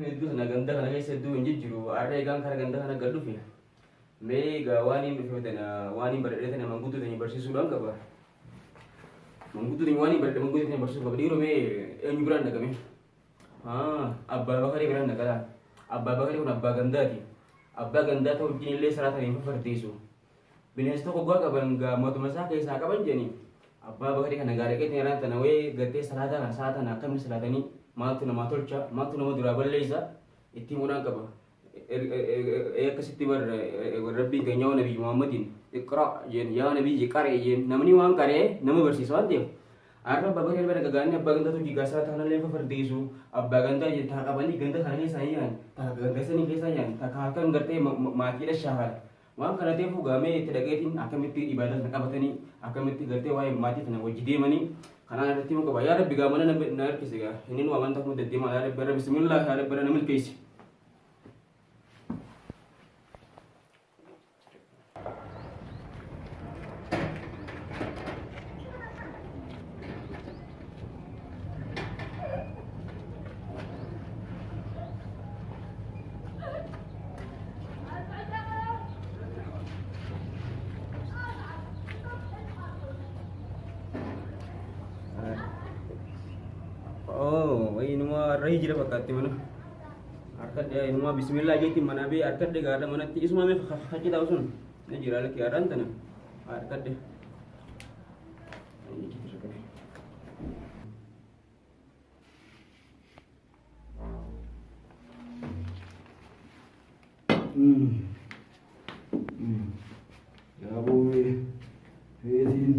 Itu sana ganda kana keessa iddoo hin jijjiiru harree eegaan kara ganda kana gad dhufe mee egaa waan hin dhufe tana waan hin baradhee tana manguutuu tani barsiisuudhaan qaba manguutuu tani waan hin baradhee manguutuu tani barsiisuu qaba dhiiroo mee eenyu biraan dhaqame abbaa bakaree biraan dhaqala abbaa bakaree kun abbaa gandaati abbaa gandaa ta'u wajjin illee saraa taniin fafarteessu bineensi tokko gaa qaban matuma isaa keessaa qaban jedhanii abbaa bakaree kana gaadhaqee tana tana wayii gattee salaatana saatana akkamni salaatanii maaltu nama tolcha maaltu nama duraa balleessa itti himuudhaan qaba akkasitti rabbiin keenya yaa nabii muhammadin iqra jeen yaa nabii qaree jeen namni waan qaree nama barsiisa waan ta'eef har'a abbaa bakaree bira gagaanii abbaa gandaa tokko gaasaa taanallee fafardeessu abbaa gandaa jeen taa qabanii ganda kana keessaa yaan taa ganda sanii keessaa yaan taa kan gartee maatiidha shaahara waan kana ta'eef ugaamee itti dhaqeetiin akkamitti ibaadata qabatanii akkamitti gartee waa'ee maatii kana wajji deemanii kanaan irratti immoo qaba yaa rabbi gaamana na harkise gaa inni nu amantaa kun deddeemaa yaa rabbi bismillah yaa rabbi na milkeessi inuma rahi jira fakkaatti mana harkadhe inuma bismillah jetti mana be harkadhe gaadha manatti isuma me fakkitaa sun ne jira lakki aadaan tana harkadhe ya boy hedin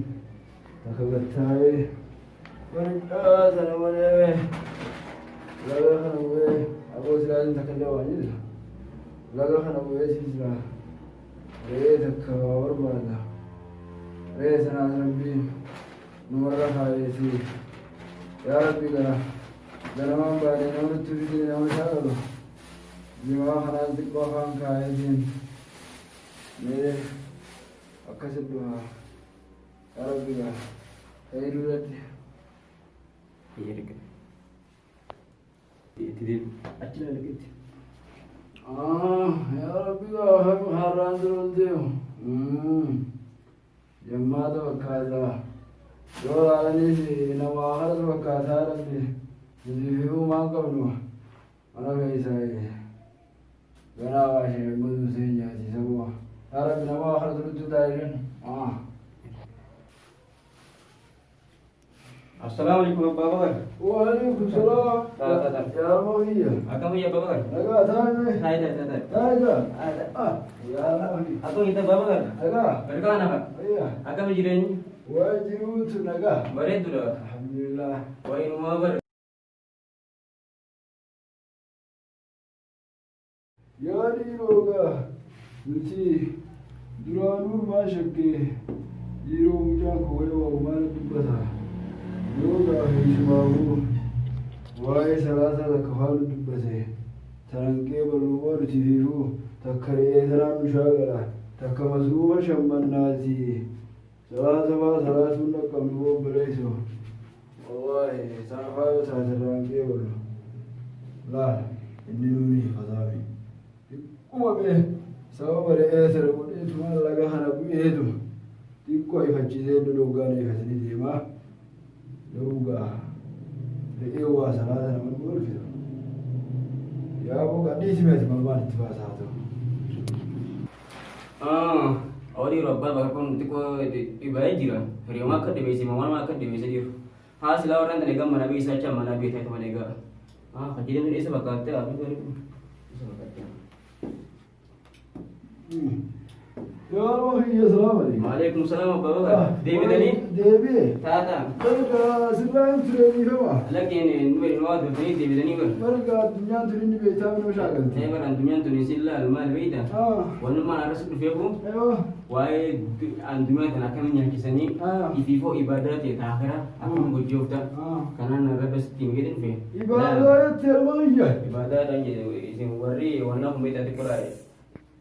takagattaye Berikan sana mana? Laga kan aku, aku selalu tak kenal wajib. Laga kan aku sih sila. Tak kawar mana? Sana sambil nomor kahai sih. Ya Rabbi kana. Dalam bani nomor tujuh di nomor satu. Jemaah kan antik bahang kahai sih. Mere akasih doa. Ya Rabbi kana. Saya dulu iya dekat tidak acil dekat ya Rabbi kau haran turun tu jemaah tu kata जो आने से नवाहर तो कथा रखते जिसे वो मांग कर लो मना कैसा है बना वाशे मुझे से जाती सब वो तारा नवाहर तो जुदाई Assalamualaikum Bapak Bakar. Waalaikumsalam. Ya Mawiyya. Akamu ya Bapak Bakar. Aga thane. Hai. Ada. Ya Mawiyya. Aku kita Bapak Bakar. Aga. Berkana Pak? Iya. Akamu jirani? Wajiru tu naga. Bare tu dah. Alhamdulillah. Wa in muabar. Yani roga. Nuti duranur ma shakke. Jiro mujan ko wa umar dubbata. Yoga hishmahu waa'ee salaata takka faalu dubbate taranqee bal'uuma dhutifiifu takka re'ee sanaan shaagala takka masuufa shammannaati salaata faa salaatuun dhaqqabnu bobbireessu wallaahi sana faayo taate taranqee bal'u laala inni nuuni fataafi xiqquma bee sababa re'ee sere godheetuma laga kana bu'eetu xiqqoo ifachiisee dodoggaana ifatanii deemaa Yoga, leewa salada nama berkira. Ya bukan di sini cuma banyak bahasa tu. Ori robba bakapun tiko ibadah jira. Hari makan di besi, mana makan di besi jir. Hasil orang tadi gam mana bisa cam mana bisa itu mana ga. Kajian ini sebagai apa itu? Sebagai. Ya Mawiyya Assalamualaikum. Waalaikumsalam Bapak Bakar. Dewi tadi? Dewi. Tata. Mereka sebelum turun sama. Lagi ini nuai nuai tu ni Dewi tadi kan? Mereka dunia turun di beta mana syagal. Saya kan dunia tu ni sila lumal beda. Walaupun mana ada suku fiapu. Wahai dunia tu nak kami yang kisahni. Ififo ibadat ya takhirah. Aku mengujuk tak. Karena nak lepas tim kita ni. Ibadat termanya. Ibadat dan jadi isim wari warna pembeda tikurai.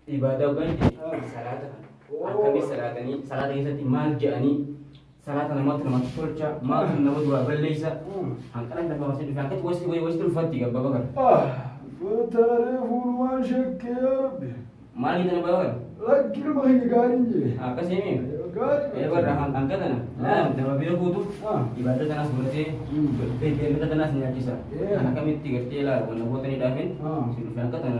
Ibadah kan salat. Kami salatani salat ini sati mal jani salat nama tolca mal nama dua belaisa. Angkaran dapat masih diangkat wasi tu fati kan Bapak kan? وتعرفون ما شك يا ربي Maal gitu Abah? لكن ما هي قارنجي Apa sih ini? قارن Barra angkat na. Nah, dalam video kutu. Ah. Ibadah tanah seperti kita tanah senyap kisah. Anak kami tiga tela, warna buat ini David. Sudah angkat na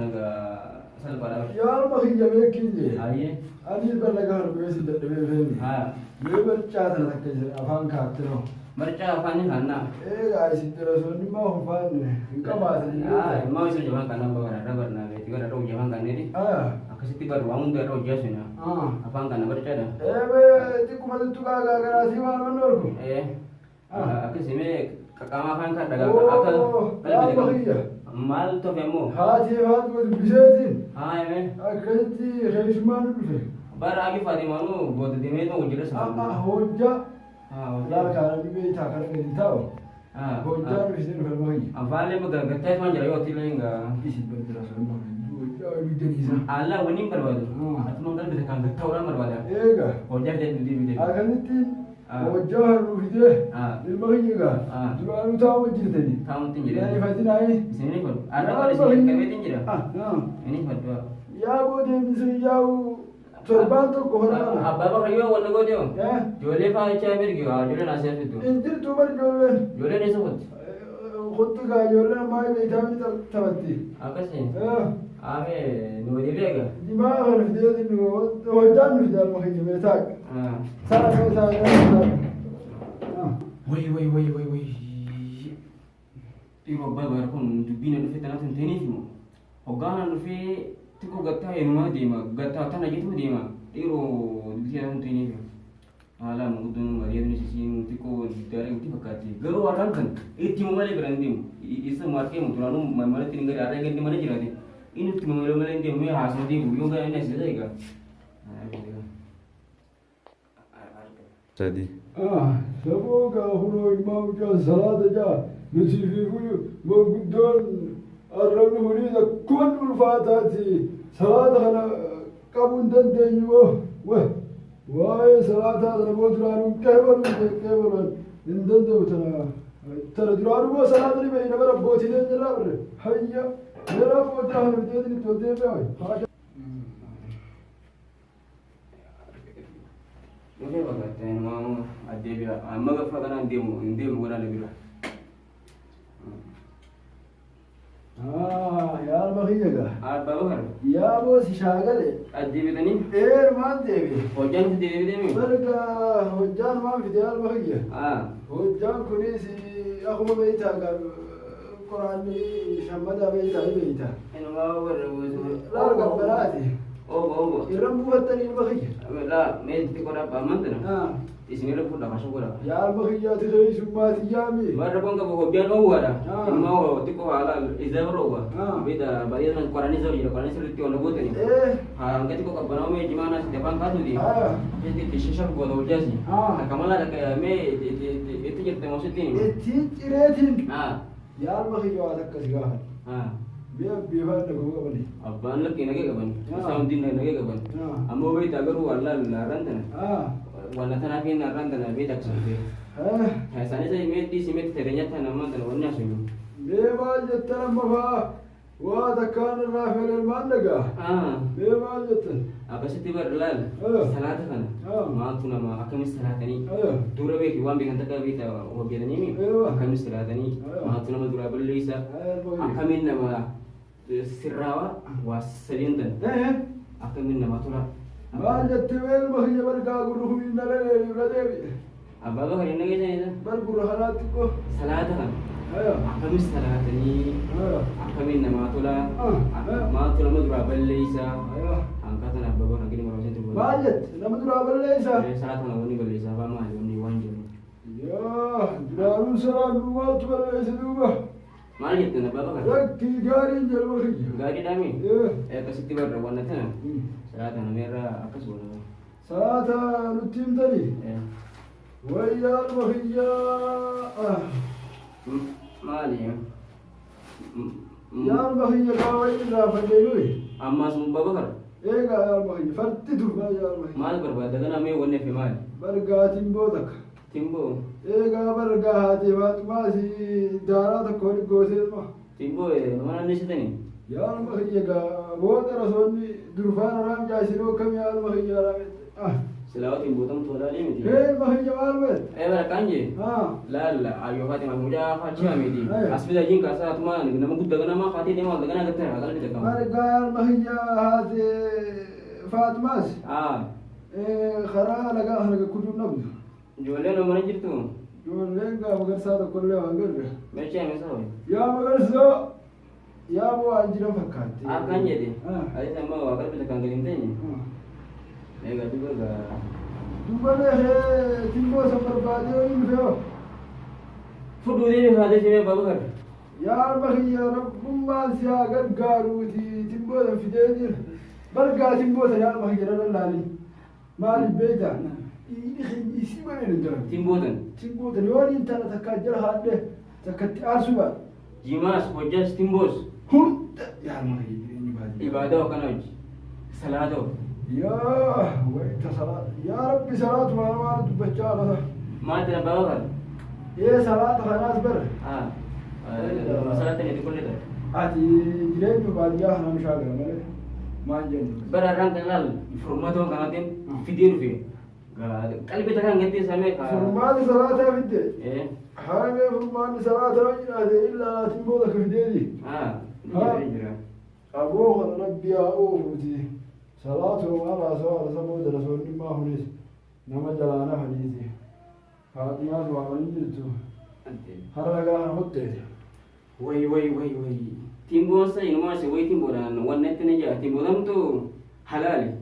sal para. يا ما هي جميل Aye. أنا بلغار بس تدري Ha. يبر چادر تكجر أفان كاترو Mereka apa nih karena? guys terus ni mau fan engkau masih Mau isu jaman karena bawa ada tiga ada jaman kan ini. Aku sih tiba ruang udah roja sih na. Apa karena mereka dah? itu kuma tu kaga garasi mana menurku Aku sih me kakak kan dagang akal. Mal tuh kamu. hati buat bisatin Me. akati khishman tu Barang Fatimah nu buat di mana tu jelas. hoja لا كان بيبي تاكل من تاو hoja bisa bermain Avale magagatay man jara yoti lenga. isi berterus memang itu jadi Allah wani berbadu. Atau nggak bisa kan gatta orang berbadu. ega Hoja jadi di. akan itu hoja harus dia bermain juga jual tahu jadi tadi Kamu tinggi jadi deh. fatin ai Sini pun. Ada pada sini kami tinggi dah. Ini betul. ya boleh bisa jauh terbantu kohana Abah kayu warna kau dia. ya Jole pa icha mir gyo. Jole nasihat itu. intir tu bar jolen Jole ni sebut. خط का jolen mai beitami tawati Apa sih? Ame nu dia lega. दिमाग है फिर दिन hoja nu फिर mau ini betak salah Woi. Tiro babar pun dubina nu fitana tun teni mu. Ogana nu fi tiko gatta enu di ma gatta tana gitu di ma. Tiro dubina nu teni. Ala mudun Maria ni sisi tiko dari uti bakati. Garu akan kan. Iti mo male grandi. Isa marke mu tulanu male tinggal ada ganti mana jirati. Ini timo male ndi mu hasan di bu yoga ini sedai ga. Tadi. سبوك هو إمام كان صلاة جاء نسيفي موجودون الرب مريد كل الفاتات صلاة أنا كابون تنتهي واي صلاة هذا نبود رانو كيبل إن دندو ترى درانو ما صلاة اللي بينا برا بوتي دندو رابر هيا برا بوتي رانو بديني تودي بيوي Mungkin bagat yang mau ada dia, maga fagana demo guna lebih lah. يا المخيجة Apa bagar? يا بوس شاغلة Ada dia tadi? ما تبي Hujan kita dia demi. بركة هجان ما في ديال المخيجة هجان كنيسي أخو بيتها قرآن شمدا بيتها Ini mau berwudu. لا رقم بلاتي Oh. يرمبو التاني المخيجة La, me tiko dah paman tu na. Di sini dah pun dah masuk dah. يا المخيجة تخيش ما تجامي Baru pun kau hujan mau ada. Mau tiko ala izah berubah. Beda bari dengan Quran izah jadi Quran izah itu orang buat ni. Angkat tiko kau banau me di mana setiap angkat tu dia. Jadi di sisa gua dah ujas ni. Kamala dah kayak me itu jadi maksud ini. تيجي يا المخيجة هذا كسيجاه بيفعل نقول قبلي Abang lagi nage kapan? Soundin nage kapan? Amo be tagaru wala laran tana. Wala tana pin laran tana be tak sampai. Sana saya me di simet terenya tana man tana wanya sunu. بيبال جتنا مفا وهذا كان الرافع للمنقة بيبال جتنا Apa sih tiba relal? Salat kan? Ma tu nama akam salat ni. Dura be ki wambi kanta ka bita hobi ni mi. Akam salat ni. Ma tu nama dura belisa. Akamin nama sirrawa wasalindan. Akamin nama tu lah. ما جتنا المخيجة بركة قرهم من دلالي رديبي Abah kau hari ni je ni. بركة حالاتكو Salat kan? Akam salat ni. Akamin nama tu lah. Ma tu nama dura belisa. Angkatan abah kau lagi ni baru saja tu. ما جت لما تروح بالليسة Salat kan ni belisa apa mah ni wanjur. يا جلالو سلام ما تبليسة دوبا Mana gitu na bapa kan? ركي قارين جل المخيجة Gari dami. Kasih tiba rawan na Salat na merah akas wala. صلاة نتيم تاني ويا المخيجة Mali ya. يا المخيجة كاوي لا فليلوي Amma semua bapa kan? إيه يا المخيجة فرتدو ما يا المخيجة Mal berbeda dengan ame wanne fi mal. بركة تيمبوتك Timbo. إيه بركة هاتي فات ما سي دارات كوني قوسيل ما Timbo mana ni sini? يا المخيّة بود رسولني درفان رام جاسرو كم يا المخيّة رام سلاوات بوتم تولا لي متي إيه المخيّة مالبت بلا كانجي لا لا أيوة فاطمة مجا فاتشة ميدي أسفل جين كاسات ما نما قد دعنا ما خاتي دي ما دعنا كتير هذا اللي تكلم مالك يا المخيّة هذه فاطمة خرا لقى أهلك كتب نبض جولين ومن جرتو جولين قا مقر سادة كله وانقر ماشي يا مسوي يا مقر سو يا أبو أنجيل فكرت أكان جدي هذه سما وقال بتكلم قليل تاني مega juga ga duba ne timbo safar baade yin feo fudu ne hade je babakar ya bakhi ya rabbum ma siya gargaruti timbo da fideni barga timbo da ya bakhi ran lali mali beida ini isi bane da timbo da yoni tana takajjar hadde takatti asuba jimas hojas timbos ya bakhi ni baade ibada kana salado يا ويت صلاة يا ربي صلاة ما والد بجالة ما ترى بابا إيه صلاة خلاص بر صلاة اللي تقول لي أتي جريت بعد يا أنا مش عارف ما جن بر الران تنال فرماتهم كانتين في دير فيه قال بيتك كان جدي سامي فرمات صلاة في الدين إيه حاجة فرمات صلاة هذا إلا تنبولك في ديري أبوه ربي أبوه صلاة على سؤال سمود رسول ما هنيس نما جلانا حديثي فاطمة وعمل جلتو هرقا هدت وي تيمبو سي ما سي وي تيمبو دان ونت نجا تيمبو دام تو حلال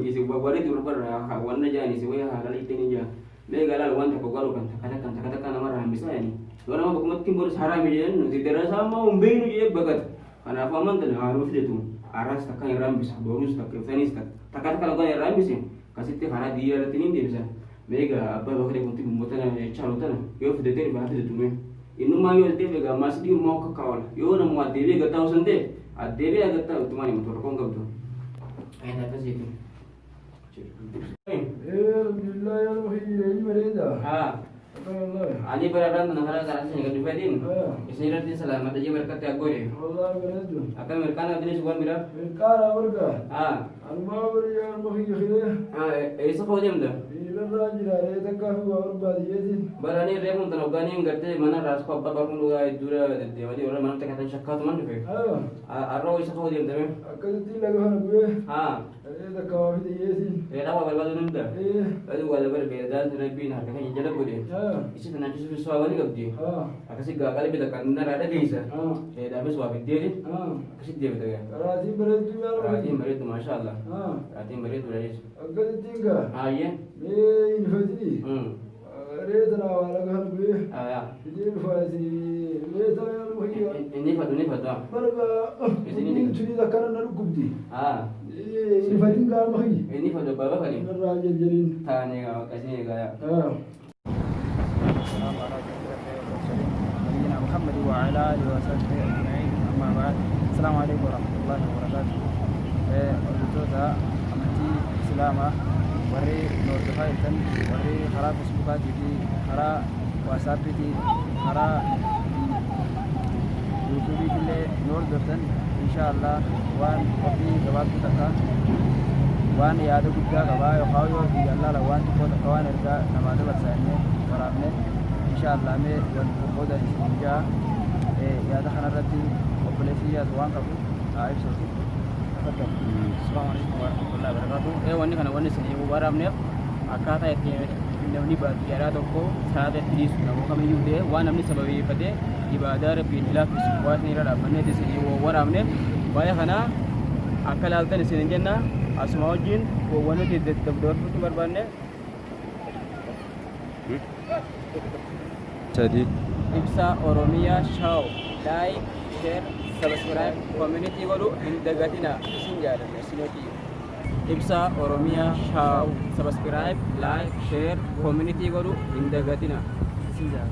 يسي بوالي دور برا ون جاني سي وي حلال تنجا مي غلال وانت كو غلو كان كان مره مساني وانا ما بكم تيمبو حرام جن نزي دراسا ما ومبينو جي بغت انا فهمت ان عارف دتو aras takkan rambis bonus tak fenis tak takkan kalau kau rambis ya kasih teh hara dia retinin dia bisa mega apa bakal kunti bumbutan calutan yo fide teh bahasa itu me inu ma yo teh mega mas di mau ke kawal yo na mau dewi gak tahu sente dewi agak tahu tu mani motor kau gak tu ayat apa sih itu alhamdulillah ya rohi ini mereda Ali berada di negara kerajaan yang kedua Israel di selamat aja berkat ya gue. Allah beradu. Akan mereka nanti sebuah mira. Mereka berga. Alma berian mahi Isa kau jam dah. Ini rajin ada takkan huwa berbadi. Barani rem untuk organi yang kerja mana ras kau apa pun luar itu dah. Jadi orang mana tekatan syakkat mana tu? Arro isa kau jam dah. Akan tidak lagi gue. Ada kau itu yesin. Ada apa berbadu nunda? Lalu ada berbeda dan bin harga yang jalan boleh. Isi tanah justru suara ni gak dia. Akasih gak kali beda kan benar ada bisa. Dah habis suara dia ni. Akasih dia betul kan. Rajin beredu ya. Rajin beredu masya Allah. Rajin beredu lagi. Akan tinggal. Iya. Ini fadi. Reda nawala kan gue. Ya. Ini fadi. Reda yang muhiyya. Ini fadu. Mereka. Ini curi zakar naru kubdi. Ini fadi nggak muhiyya. Ini fadu bapa kali. Rajin jalin. Tanya kasih gaya. السلام على نبينا محمد وعلى اله وصحبه اجمعين اما بعد السلام عليكم ورحمه الله وبركاته وجودا امتي اسلاما وري نور دفايتن وري خراب فيسبوكات دي خرا واتساب دي خرا يوتيوب دي نور دفتن ان شاء الله وان وفي جواب تكا وان يادو بجا غبا يخاوي في الله لوان تكون كوان ارجا نماذج بسانه ورامne inshallah me wal istinja ya dakhana rati populasiya duwan kabu aif soti tafadhal assalamu alaikum warahmatullahi wabarakatuh wani kana wani sini waramne akata yake ni ba yara tokko saada tidis na kama yude wana amni sababi fade ibada rabbi ila fi suwani rada manne sini waramne baya kana akal altan sini jenna asmaujin wani de tabdor futu barbanne jadi Ibsa Oromia Show like share subscribe community golu indagatina sinjala sinoti Ibsa Oromia Show subscribe like share community golu indagatina sinjala